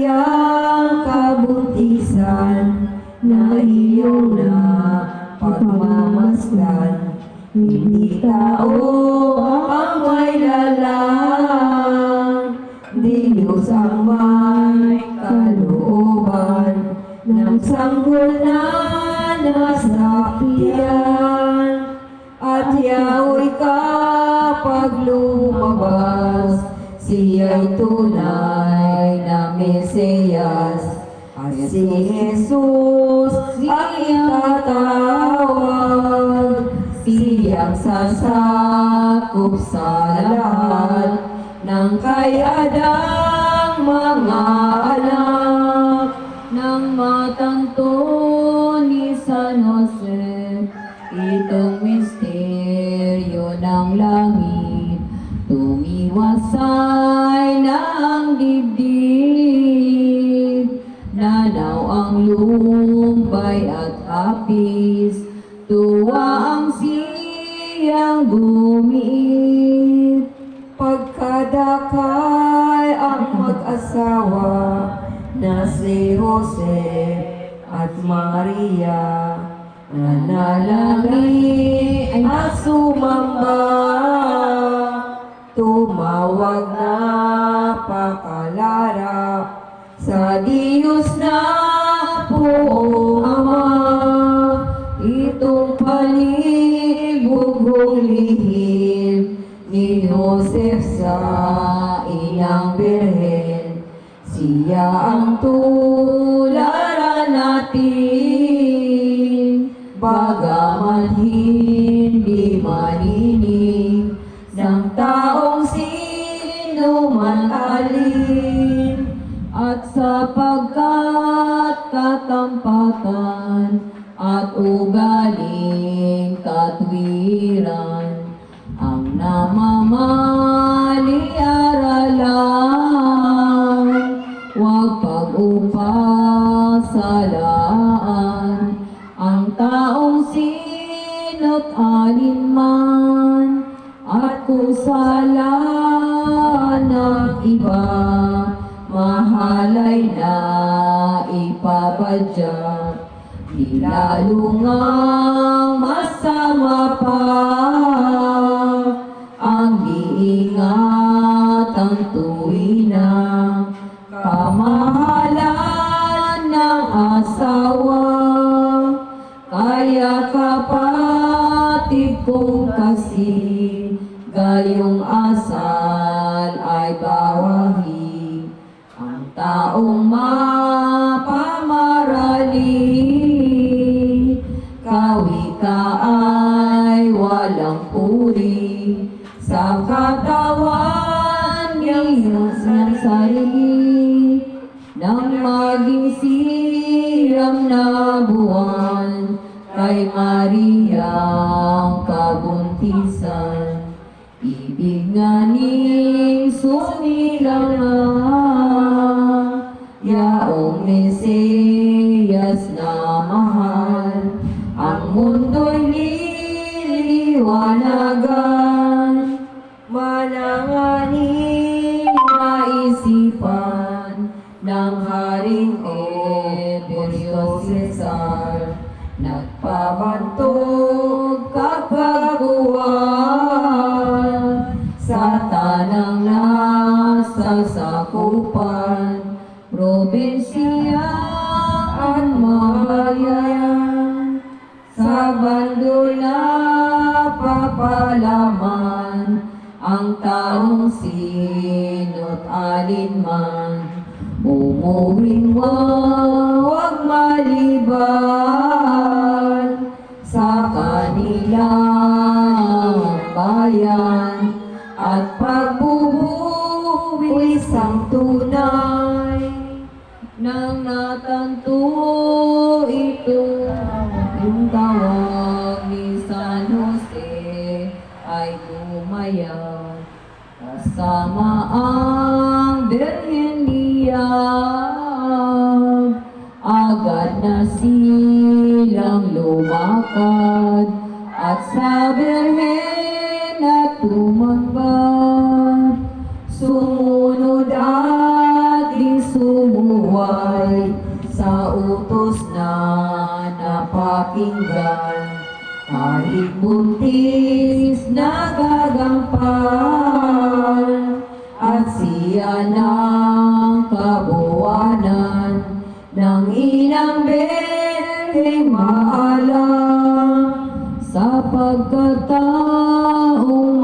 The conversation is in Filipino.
siyang kabuntisan na iyong na pagmamasdan. Hindi tao ang may lalang, Diyos ang may kalooban ng sanggol na nasakyan. At yaoy kapag lumabas, siya'y tunay na Mesiyas. At si Jesus ang itatawag, siyang sasakop sa lahat ng kay Adang mga anak. Nang matanto ni San Jose itong misteryo ng langit, tumiwasay na ang dibdib. Nanaw ang lumbay at hapis, tuwa ang siyang gumiit. Pagkadakay ang mag-asawa na si Jose at Maria, nanalangin at sumamba, tumawag na pakalarap sa Diyos na Poong Ama. Itong palibugong lihim ni Joseph sa Inang Birhen, siya ang tularan natin. Bagaman hindi maninig ng taong sino man alin, at sapagkat katampatan at ugaling katwiran ang namamali-aralan, huwag pag-upasalaan ang taong sino't alinman. At kung sala ng iba, mahalay na ipapadya, di lalo nga masama pa ang diingat ang tuwina, kamahalan ng asawa. Kaya kapatid kong kasi, gayong asal ay bawahi, ang taong mapamarali. Kawi ka ay walang puri sa katawan niyong sarili, nang maging siram na buwan kay Maria ang kabuntisan. Ibig nga ning sumilang na yaong Mesiyas na mahal, ang mundo'y liliwanagan. Mananganing maisipan ng Haring Emperyo Cesar, nagpabantog kapaguan sa tanang nasasakupan, probinsya at mabayan. Sa bando na papalaman ang taong sino't alinman, umuwing wag maliban sa kanilang bayan, at pagbubuwis ang tunay. Nang natanto ito, yung tawag ni San Jose ay tumayaw, kasama ang Birhen Liyag. Agad na silang lumakad at sa Birhen at tumambad, sumunod at di sumunod buhay sa utos na napakinggan. Kahit buntis nagagampal at siya ng kabuwanan ng inang Beteng maalam sapagkat